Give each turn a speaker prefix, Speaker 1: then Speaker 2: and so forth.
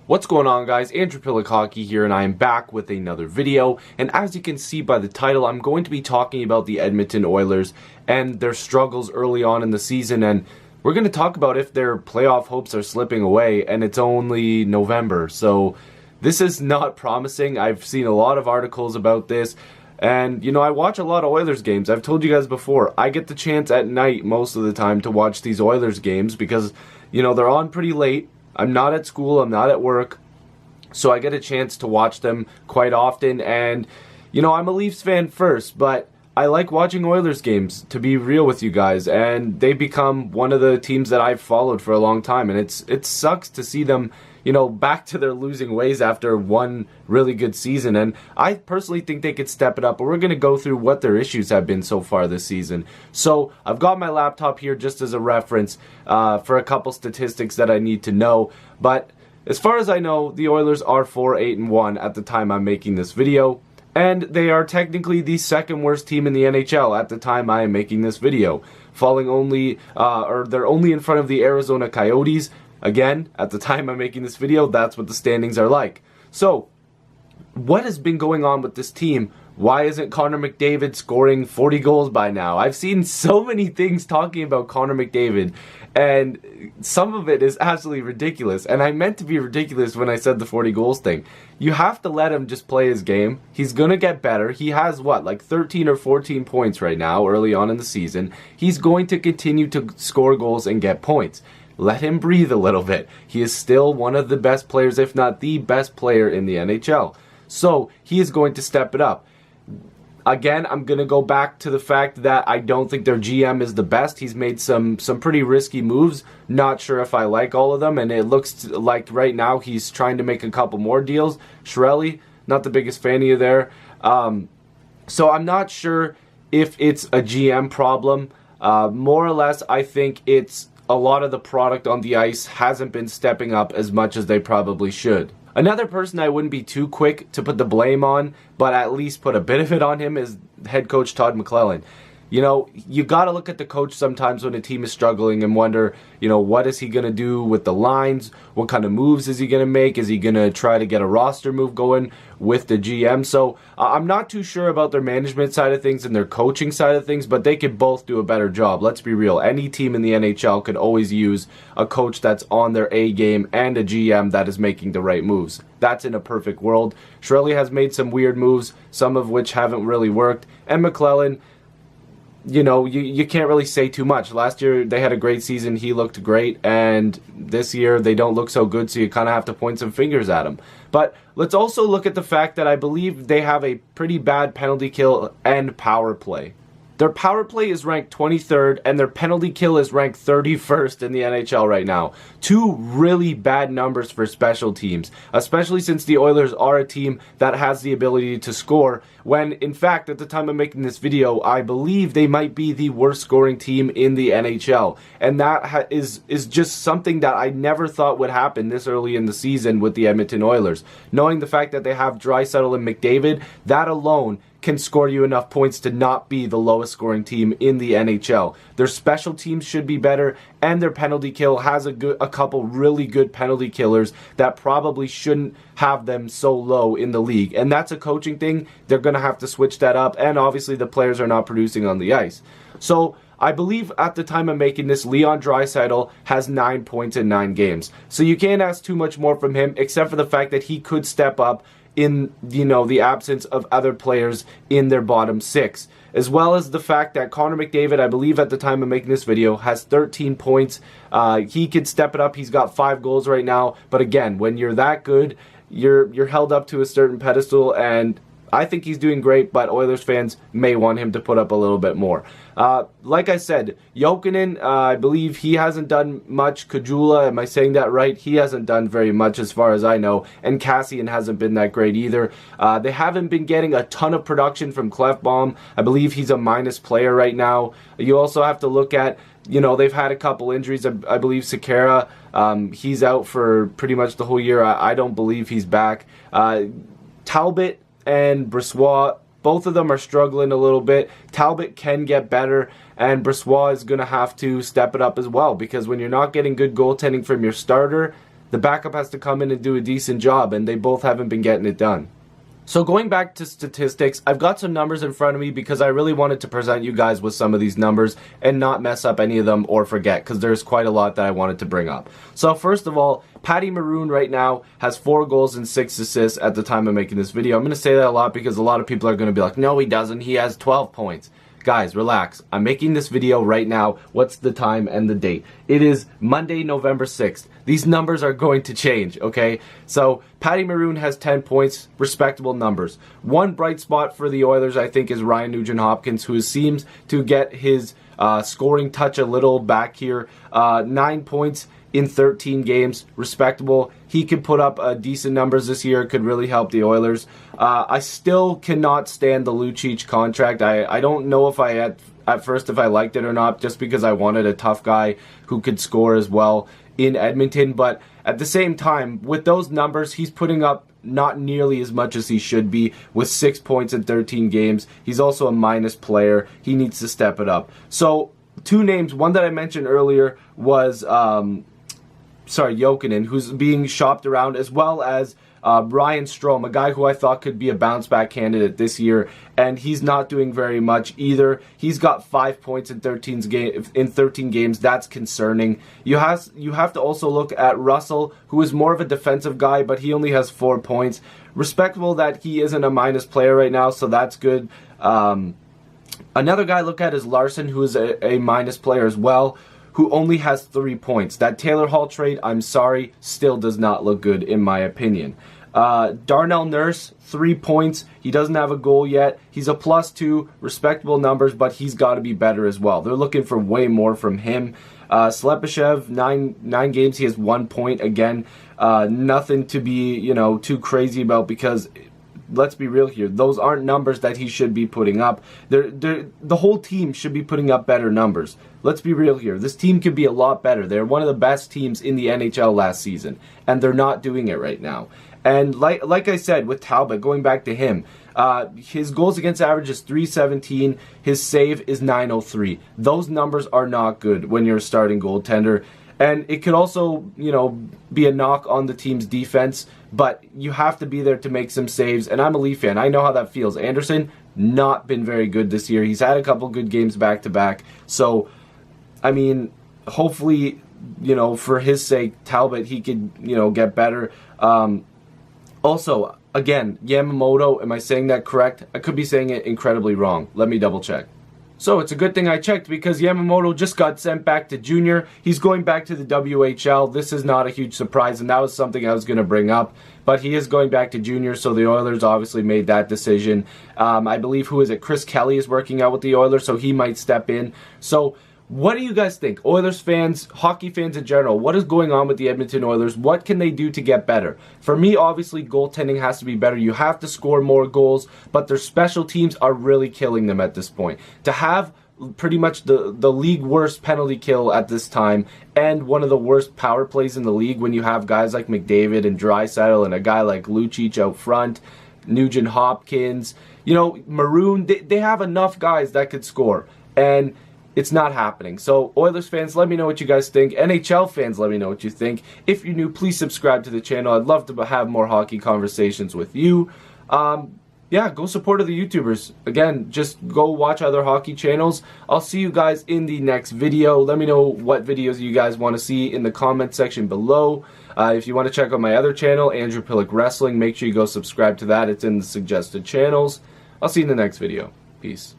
Speaker 1: What's going on, guys? Andrew Piluk Hockey here, and I am back with another video. And as you can see by the title, I'm going to be talking about the Edmonton Oilers and their struggles early on in the season, and we're going to talk about if their playoff hopes are slipping away, and it's only November, so this is not promising. I've seen a lot of articles about this, and I watch a lot of Oilers games. I've told you guys before, I get the chance at night most of the time to watch these Oilers games because, they're on pretty late. I'm not at school, I'm not at work, so I get a chance to watch them quite often, and, I'm a Leafs fan first, but I like watching Oilers games, to be real with you guys, and they become one of the teams that I've followed for a long time, and it sucks to see them, back to their losing ways after one really good season, and I personally think they could step it up, but we're going to go through what their issues have been so far this season. So, I've got my laptop here just as a reference for a couple statistics that I need to know, but as far as I know, the Oilers are 4-8-1 at the time I'm making this video, and they are technically the second worst team in the NHL at the time I am making this video, falling only, they're only in front of the Arizona Coyotes. Again, at the time I'm making this video, that's what the standings are like. So, what has been going on with this team? Why isn't Connor McDavid scoring 40 goals by now? I've seen so many things talking about Connor McDavid, and some of it is absolutely ridiculous. And I meant to be ridiculous when I said the 40 goals thing. You have to let him just play his game. He's going to get better. He has, like 13 or 14 points right now, early on in the season. He's going to continue to score goals and get points. Let him breathe a little bit. He is still one of the best players, if not the best player in the NHL. So, he is going to step it up. Again, I'm going to go back to the fact that I don't think their GM is the best. He's made some pretty risky moves. Not sure if I like all of them, and it looks like right now he's trying to make a couple more deals. Shirelli, not the biggest fan of you there. So, I'm not sure if it's a GM problem. More or less, I think it's a lot of the product on the ice hasn't been stepping up as much as they probably should. Another person I wouldn't be too quick to put the blame on, but at least put a bit of it on him, is head coach Todd McLellan. You got to look at the coach sometimes when a team is struggling and wonder, what is he going to do with the lines? What kind of moves is he going to make? Is he going to try to get a roster move going with the GM? So I'm not too sure about their management side of things and their coaching side of things, but they could both do a better job. Let's be real. Any team in the NHL could always use a coach that's on their A game and a GM that is making the right moves. That's in a perfect world. Shirley has made some weird moves, some of which haven't really worked, and McLellan, you can't really say too much. Last year, they had a great season. He looked great. And this year, they don't look so good, so you kind of have to point some fingers at him. But let's also look at the fact that I believe they have a pretty bad penalty kill and power play. Their power play is ranked 23rd, and their penalty kill is ranked 31st in the NHL right now. Two really bad numbers for special teams, especially since the Oilers are a team that has the ability to score, when, in fact, at the time of making this video, I believe they might be the worst scoring team in the NHL. And that is just something that I never thought would happen this early in the season with the Edmonton Oilers. Knowing the fact that they have Draisaitl and McDavid, that alone can score you enough points to not be the lowest scoring team in the NHL. Their special teams should be better, and their penalty kill has a couple really good penalty killers that probably shouldn't have them so low in the league. And that's a coaching thing. They're going to have to switch that up, and obviously the players are not producing on the ice. So I believe at the time of making this, Leon Draisaitl has 9 points in 9 games. So you can't ask too much more from him, except for the fact that he could step up in, the absence of other players in their bottom 6. As well as the fact that Connor McDavid, I believe at the time of making this video, has 13 points. He could step it up. He's got 5 goals right now. But again, when you're that good, you're held up to a certain pedestal, and I think he's doing great, but Oilers fans may want him to put up a little bit more. Like I said, Jokinen, I believe he hasn't done much. Kajula, am I saying that right? He hasn't done very much as far as I know, and Cassian hasn't been that great either. They haven't been getting a ton of production from Clefbaum. I believe he's a minus player right now. You also have to look at, they've had a couple injuries. I believe Sekera, he's out for pretty much the whole year. I don't believe he's back. Talbot and Brossoit, both of them are struggling a little bit. Talbot can get better, and Brossoit is going to have to step it up as well, because when you're not getting good goaltending from your starter, the backup has to come in and do a decent job, and they both haven't been getting it done. So going back to statistics, I've got some numbers in front of me because I really wanted to present you guys with some of these numbers and not mess up any of them or forget, because there's quite a lot that I wanted to bring up. So first of all, Patty Maroon right now has 4 goals and 6 assists at the time of making this video. I'm going to say that a lot because a lot of people are going to be like, no he doesn't, he has 12 points. Guys, relax. I'm making this video right now. What's the time and the date? It is Monday, November 6th. These numbers are going to change, okay? So, Patty Maroon has 10 points, respectable numbers. One bright spot for the Oilers, I think, is Ryan Nugent-Hopkins, who seems to get his scoring touch a little back here. 9 points in 13 games, respectable. He could put up decent numbers this year, could really help the Oilers. I still cannot stand the Lucic contract. I don't know if at first if I liked it or not, just because I wanted a tough guy who could score as well in Edmonton, but at the same time, with those numbers, he's putting up not nearly as much as he should be with 6 points in 13 games. He's also a minus player. He needs to step it up. So, 2 names, one that I mentioned earlier was Jokinen, who's being shopped around, as well as Ryan Strome, a guy who I thought could be a bounce-back candidate this year, and he's not doing very much either. He's got 5 points in 13 games. That's concerning. You have to also look at Russell, who is more of a defensive guy, but he only has 4 points. Respectable that he isn't a minus player right now, so that's good. Another guy I look at is Larson, who is a minus player as well, who only has 3 points. That Taylor Hall trade, I'm sorry, still does not look good in my opinion. Darnell Nurse, 3 points. He doesn't have a goal yet. He's a +2, respectable numbers, but he's got to be better as well. They're looking for way more from him. Slepyshev, 9 games. He has 1 point. Again, nothing to be, too crazy about, because let's be real here. Those aren't numbers that he should be putting up. The whole team should be putting up better numbers. Let's be real here. This team could be a lot better. They're one of the best teams in the NHL last season, and they're not doing it right now. And like I said, with Talbot, going back to him, his goals against average is .317. His save is .903. Those numbers are not good when you're a starting goaltender. And it could also, be a knock on the team's defense, but you have to be there to make some saves. And I'm a Leaf fan. I know how that feels. Anderson, not been very good this year. He's had a couple good games back-to-back. So, I mean, hopefully, for his sake, Talbot, he could, get better. Also, again, Yamamoto, am I saying that correct? I could be saying it incredibly wrong. Let me double check. So it's a good thing I checked, because Yamamoto just got sent back to junior. He's going back to the WHL. This is not a huge surprise, and that was something I was going to bring up. But he is going back to junior, so the Oilers obviously made that decision. I believe, Chris Kelly is working out with the Oilers, so he might step in. So what do you guys think? Oilers fans, hockey fans in general, what is going on with the Edmonton Oilers? What can they do to get better? For me, obviously, goaltending has to be better. You have to score more goals, but their special teams are really killing them at this point. To have pretty much the league worst penalty kill at this time, and one of the worst power plays in the league when you have guys like McDavid and Draisaitl and a guy like Lucic out front, Nugent-Hopkins, Maroon, they have enough guys that could score, and it's not happening. So, Oilers fans, let me know what you guys think. NHL fans, let me know what you think. If you're new, please subscribe to the channel. I'd love to have more hockey conversations with you. Yeah, go support other YouTubers. Again, just go watch other hockey channels. I'll see you guys in the next video. Let me know what videos you guys want to see in the comment section below. If you want to check out my other channel, Andrew Piluk Wrestling, make sure you go subscribe to that. It's in the suggested channels. I'll see you in the next video. Peace.